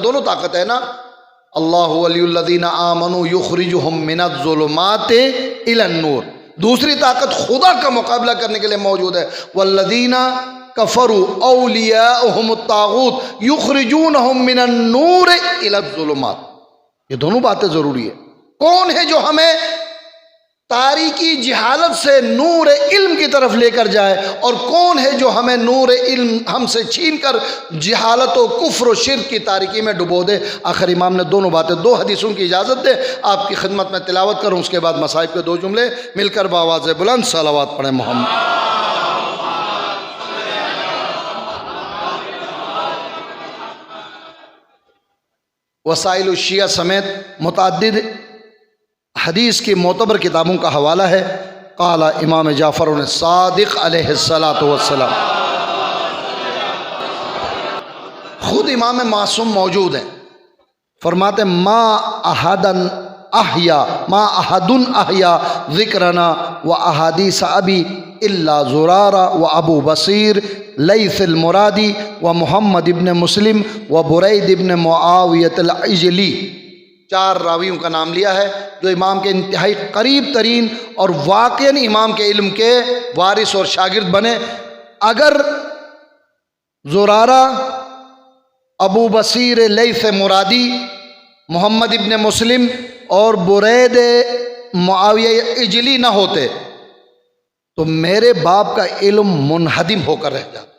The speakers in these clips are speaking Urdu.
دونوں طاقت ہے نا. اللہ ولی الذین آمنوا یخرجہم من الظلمات الی النور. دوسری طاقت خدا کا مقابلہ کرنے کے لیے موجود ہے. والذین کفروا اولیاءہم الطاغوت یخرجونہم من النور الی الظلمات. یہ دونوں باتیں ضروری ہے. کون ہے جو ہمیں تاریکی جہالت سے نور علم کی طرف لے کر جائے، اور کون ہے جو ہمیں نور علم ہم سے چھین کر جہالت و کفر و شرک کی تاریکی میں ڈبو دے. آخر امام نے دونوں باتیں، دو حدیثوں کی اجازت دے آپ کی خدمت میں تلاوت کروں، اس کے بعد مصائب کے دو جملے مل کر بآواز بلند صلوات پڑھیں محمد. وسائل الشیعہ سمیت متعدد حدیث کی معتبر کتابوں کا حوالہ ہے. قال امام جعفر صادق علیہ الصلاۃ والسلام. خود امام معصوم موجود ہیں، فرماتے ما احد احیا ذکرنا و احادیث ابی الا زرارہ و ابو بصیر لیث المرادی و محمد ابن مسلم و برید ابن معاویۃ العجلی. 4 راویوں کا نام لیا ہے جو امام کے انتہائی قریب ترین اور واقعاً امام کے علم کے وارث اور شاگرد بنے. اگر زرارہ، ابو بصیر لیث مرادی، محمد ابن مسلم اور برید معاویہ اجلی نہ ہوتے تو میرے باپ کا علم منہدم ہو کر رہ جاتا.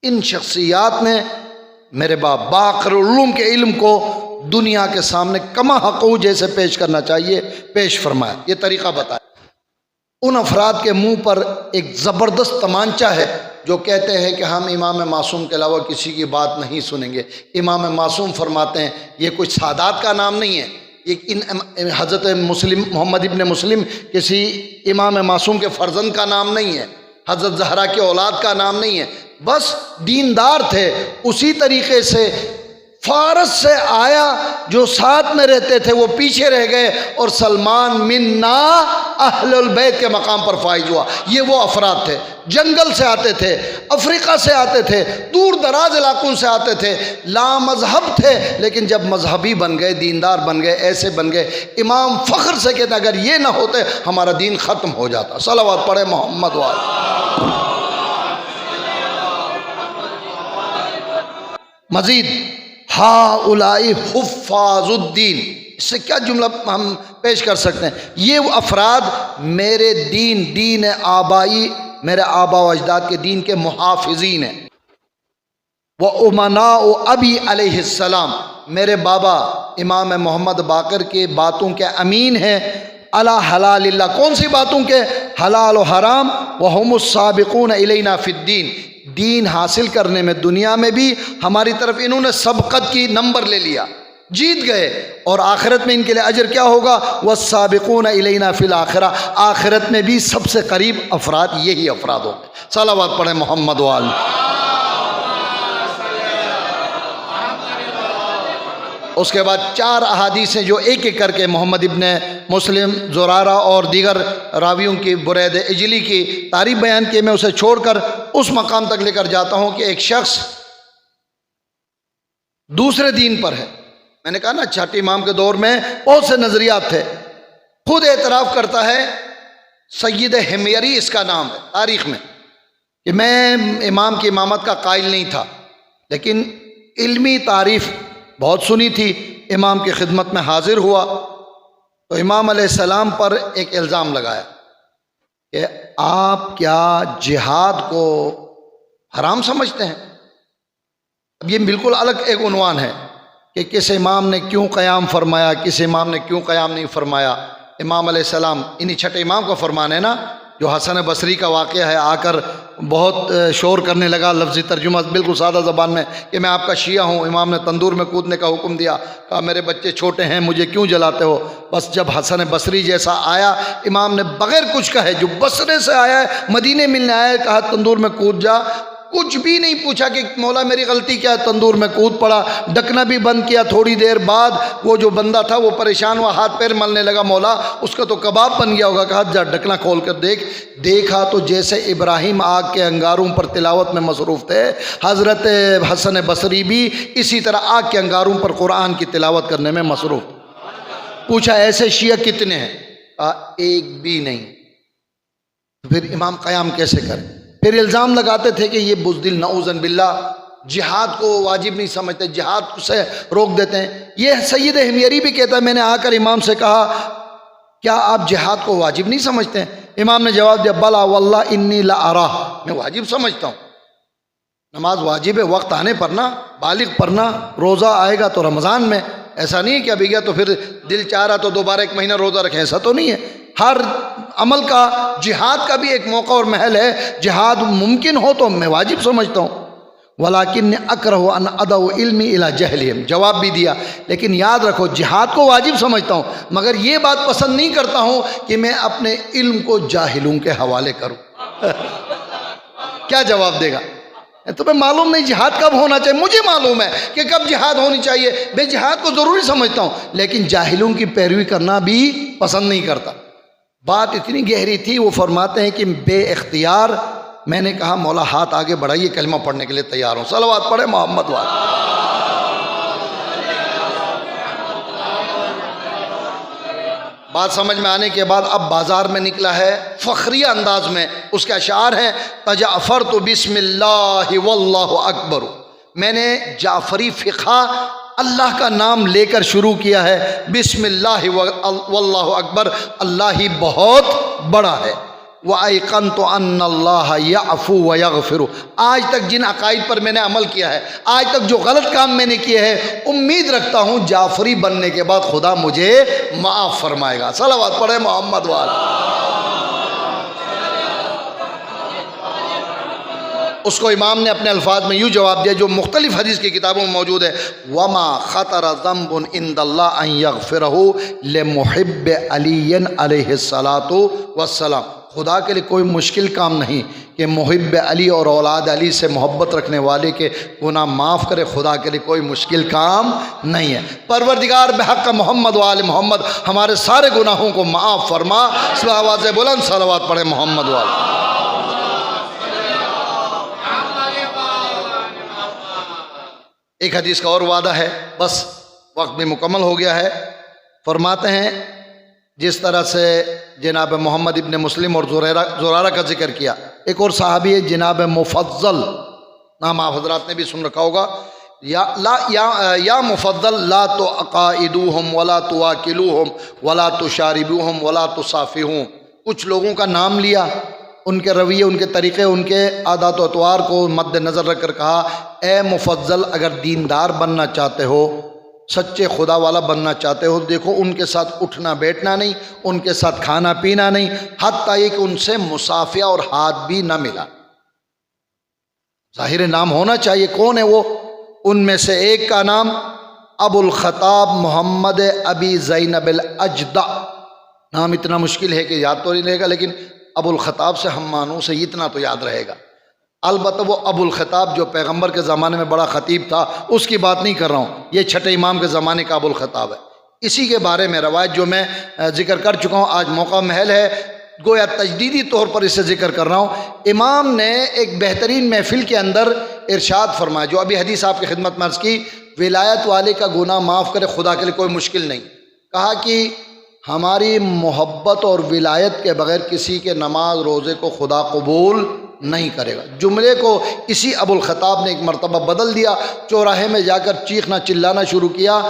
ان شخصیات نے میرے باپ باقر العلوم کے علم کو دنیا کے سامنے کما حقو جیسے پیش کرنا چاہیے پیش فرمایا. یہ طریقہ بتایا. ان افراد کے منہ پر ایک زبردست تمانچہ ہے جو کہتے ہیں کہ ہم امام معصوم کے علاوہ کسی کی بات نہیں سنیں گے. امام معصوم فرماتے ہیں یہ کوئی سادات کا نام نہیں ہے، یہ حضرت مسلم محمد ابن مسلم کسی امام معصوم کے فرزند کا نام نہیں ہے، حضرت زہرا کے اولاد کا نام نہیں ہے. بس دیندار تھے. اسی طریقے سے فارس سے آیا جو ساتھ میں رہتے تھے وہ پیچھے رہ گئے اور سلمان منا اہل البیت کے مقام پر فائز ہوا. یہ وہ افراد تھے، جنگل سے آتے تھے، افریقہ سے آتے تھے، دور دراز علاقوں سے آتے تھے، لا مذہب تھے، لیکن جب مذہبی بن گئے، دیندار بن گئے، ایسے بن گئے امام فخر سے کہتے اگر یہ نہ ہوتے ہمارا دین ختم ہو جاتا. صلوات پڑھے محمد وآلہ. مزید ہؤلاء حفاظ الدین، اس سے کیا جملہ ہم پیش کر سکتے ہیں؟ یہ وہ افراد میرے دین آبائی، میرے آبا و اجداد کے دین کے محافظین ہیں. وَأُمَنَاءُ أَبِي علیہ السلام، میرے بابا امام محمد باقر کے باتوں کے امین ہیں. علی حلال اللہ، کون سی باتوں کے؟ حلال و حرام. وَهُمُ السَّابِقُونَ إِلَيْنَا فِي الدِّينِ، دین حاصل کرنے میں دنیا میں بھی ہماری طرف انہوں نے سبقت کی، نمبر لے لیا، جیت گئے. اور آخرت میں ان کے لیے اجر کیا ہوگا؟ وَالسَّابِقُونَ إِلَيْنَا فِي الْآخِرَةِ، آخرت میں بھی سب سے قریب افراد یہی افراد ہوں گے. صلوات پڑھیں محمد وآلہ. اس کے بعد 4 احادیث ہیں جو ایک ایک کر کے محمد ابن مسلم، زرارہ اور دیگر راویوں کی، برید اجلی کی تعریف بیان کی. میں اسے چھوڑ کر اس مقام تک لے کر جاتا ہوں کہ ایک شخص دوسرے دین پر ہے. میں نے کہا نا چھٹے امام کے دور میں بہت سے نظریات تھے. خود اعتراف کرتا ہے، سید حمیری اس کا نام ہے تاریخ میں، کہ میں امام کی امامت کا قائل نہیں تھا، لیکن علمی تعریف بہت سنی تھی. امام کی خدمت میں حاضر ہوا تو امام علیہ السلام پر ایک الزام لگایا کہ آپ کیا جہاد کو حرام سمجھتے ہیں؟ اب یہ بالکل الگ ایک عنوان ہے کہ کس امام نے کیوں قیام فرمایا، کس امام نے کیوں قیام نہیں فرمایا. امام علیہ السلام، انہی چھٹے امام کو فرمان ہے نا جو حسن بصری کا واقعہ ہے، آ کر بہت شور کرنے لگا، لفظی ترجمہ بالکل سادہ زبان میں، کہ میں آپ کا شیعہ ہوں. امام نے تندور میں کودنے کا حکم دیا، کہا میرے بچے چھوٹے ہیں، مجھے کیوں جلاتے ہو؟ بس جب حسن بصری جیسا آیا، امام نے بغیر کچھ کہے، جو بصرے سے آیا ہے، مدینے ملنے آیا ہے، کہا تندور میں کود جا. کچھ بھی نہیں پوچھا کہ مولا میری غلطی کیا ہے، تندور میں کود پڑا، ڈھکنا بھی بند کیا، تھوڑی دیر بعد وہ جو بندہ تھا وہ پریشان ہوا، ہاتھ پیر ملنے لگا، مولا اس کا تو کباب بن گیا ہوگا، کہا جا ڈھکنا کھول کر دیکھ، دیکھا تو جیسے ابراہیم آگ کے انگاروں پر تلاوت میں مصروف تھے، حضرت حسن بصری بھی اسی طرح آگ کے انگاروں پر قرآن کی تلاوت کرنے میں مصروف۔ پوچھا ایسے شیعہ کتنے ہیں؟ ایک بھی نہیں۔ پھر امام قیام کیسے کریں؟ پھر الزام لگاتے تھے کہ یہ بزدل نعوذ باللہ جہاد کو واجب نہیں سمجھتے، جہاد سے روک دیتے ہیں۔ یہ سید ہمیری بھی کہتا ہے، میں نے آ کر امام سے کہا کیا آپ جہاد کو واجب نہیں سمجھتے ہیں؟ امام نے جواب دیا بلا واللہ انی لا ارا، میں واجب سمجھتا ہوں، نماز واجب ہے وقت آنے پر نا، بالغ پڑھنا، روزہ آئے گا تو رمضان میں، ایسا نہیں ہے کہ ابھی گیا تو پھر دل چاہ رہا تو دوبارہ ایک مہینہ روزہ رکھیں، ایسا تو نہیں ہے۔ ہر عمل کا، جہاد کا بھی ایک موقع اور محل ہے، جہاد ممکن ہو تو میں واجب سمجھتا ہوں۔ ولیکن اکرہ ان ادعو علمی الی جہلہم، جواب بھی دیا، لیکن یاد رکھو جہاد کو واجب سمجھتا ہوں، مگر یہ بات پسند نہیں کرتا ہوں کہ میں اپنے علم کو جاہلوں کے حوالے کروں۔ کیا جواب دے گا؟ تمہیں معلوم نہیں جہاد کب ہونا چاہیے، مجھے معلوم ہے کہ کب جہاد ہونی چاہیے، میں جہاد کو ضروری سمجھتا ہوں، لیکن جاہلوں کی پیروی کرنا بھی پسند نہیں کرتا۔ بات اتنی گہری تھی، وہ فرماتے ہیں کہ بے اختیار میں نے کہا مولا ہاتھ آگے بڑھائیے، کلمہ پڑھنے کے لیے تیار ہوں، صلوات پڑھے محمد والے۔ بات سمجھ میں آنے کے بعد اب بازار میں نکلا ہے، فخریہ انداز میں اس کے اشعار ہیں، تجعفرت بسم اللہ واللہ اکبر، میں نے جعفری فقہ اللہ کا نام لے کر شروع کیا ہے، بسم اللہ واللہ اکبر، اللہ ہی بہت بڑا ہے۔ وَأَيْقَنْتُ أَنَّ اللَّهَ يَعْفُو وَيَغْفِرُ، آج تک جن عقائد پر میں نے عمل کیا ہے، آج تک جو غلط کام میں نے کیے ہیں، امید رکھتا ہوں جعفری بننے کے بعد خدا مجھے معاف فرمائے گا، صلوات پڑھے محمد وال۔ اس کو امام نے اپنے الفاظ میں یوں جواب دیا جو مختلف حدیث کی کتابوں میں موجود ہے، وَمَا خَطَرَ ذَنْبٌ عِنْدَ اللَّهِ أَنْ يَغْفِرَهُ لِمُحِبِّ عَلِيٍّ عَلَيْهِ الصَّلَاةُ وَالسَّلَامُ، خدا کے لیے کوئی مشکل کام نہیں کہ محب علی اور اولاد علی سے محبت رکھنے والے کے گناہ معاف کرے، خدا کے لیے کوئی مشکل کام نہیں ہے۔ پروردگار بحق محمد وآل محمد ہمارے سارے گناہوں کو معاف فرما، آواز بلند صلوات پڑھے محمد وآل۔ ایک حدیث کا اور وعدہ ہے، بس وقت بھی مکمل ہو گیا ہے۔ فرماتے ہیں جس طرح سے جناب محمد ابن مسلم اور زرارہ کا ذکر کیا، ایک اور صحابی ہے جناب مفضل، نام آپ حضرات نے بھی سن رکھا ہوگا، یا مفضل لا تعقائدوہم ولا تواکلوہم ولا تشاربوہم ولا تصافحوہم، کچھ لوگوں کا نام لیا، ان کے رویے، ان کے طریقے، ان کے عادات و اطوار کو مد نظر رکھ کر کہا اے مفضل اگر دیندار بننا چاہتے ہو، سچے خدا والا بننا چاہتے ہو، دیکھو ان کے ساتھ اٹھنا بیٹھنا نہیں، ان کے ساتھ کھانا پینا نہیں، حتیٰ یہ کہ ان سے مصافحہ اور ہاتھ بھی نہ ملا۔ ظاہر نام ہونا چاہیے، کون ہے وہ؟ ان میں سے ایک کا نام ابو الخطاب محمد ابی زینب الاجدع، نام اتنا مشکل ہے کہ یاد تو نہیں رہے گا، لیکن ابو الخطاب سے ہم مانوں سے اتنا تو یاد رہے گا۔ البتہ وہ ابو الخطاب جو پیغمبر کے زمانے میں بڑا خطیب تھا اس کی بات نہیں کر رہا ہوں، یہ چھٹے امام کے زمانے کا ابو الخطاب ہے۔ اسی کے بارے میں روایت جو میں ذکر کر چکا ہوں، آج موقع محل ہے، گویا تجدیدی طور پر اسے ذکر کر رہا ہوں۔ امام نے ایک بہترین محفل کے اندر ارشاد فرمایا، جو ابھی حدیث آپ کی خدمت میں عرض کی، ولایت والے کا گناہ معاف کرے خدا کے لیے کوئی مشکل نہیں۔ کہا کہ ہماری محبت اور ولایت کے بغیر کسی کے نماز روزے کو خدا قبول نہیں کرے گا۔ جملے کو اسی ابو الخطاب نے ایک مرتبہ بدل دیا، چوراہے میں جا کر چیخنا چلانا شروع کیا،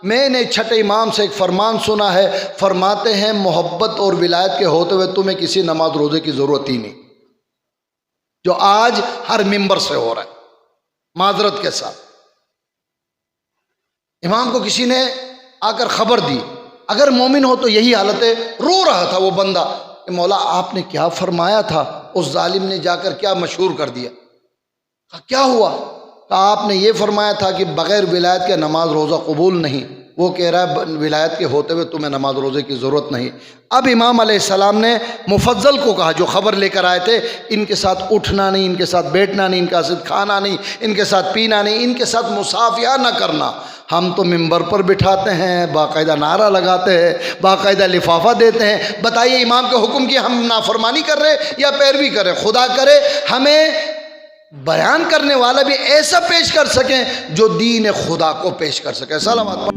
میں نے چھٹے امام سے ایک فرمان سنا ہے، فرماتے ہیں محبت اور ولایت کے ہوتے ہوئے تمہیں کسی نماز روزے کی ضرورت ہی نہیں، جو آج ہر ممبر سے ہو رہا ہے معذرت کے ساتھ۔ امام کو کسی نے آ کر خبر دی، اگر مومن ہو تو یہی حالت ہے۔ رو رہا تھا وہ بندہ کہ مولا آپ نے کیا فرمایا تھا، اس ظالم نے جا کر کیا مشہور کر دیا۔ کہا کیا ہوا؟ کہا آپ نے یہ فرمایا تھا کہ بغیر ولایت کے نماز روزہ قبول نہیں۔ وہ کہہ رہا ہے ولایت کے ہوتے ہوئے تمہیں نماز روزے کی ضرورت نہیں۔ اب امام علیہ السلام نے مفضل کو کہا جو خبر لے کر آئے تھے، ان کے ساتھ اٹھنا نہیں، ان کے ساتھ بیٹھنا نہیں، ان کے ساتھ کھانا نہیں، ان کے ساتھ پینا نہیں، ان کے ساتھ مصافحہ نہ کرنا۔ ہم تو ممبر پر بٹھاتے ہیں، باقاعدہ نعرہ لگاتے ہیں، باقاعدہ لفافہ دیتے ہیں، بتائیے امام کے حکم کی ہم نافرمانی کر رہے یا پیروی کر رہے؟ خدا کرے ہمیں بیان کرنے والا بھی ایسا پیش کر سکیں جو دین خدا کو پیش کر سکے۔ صلوات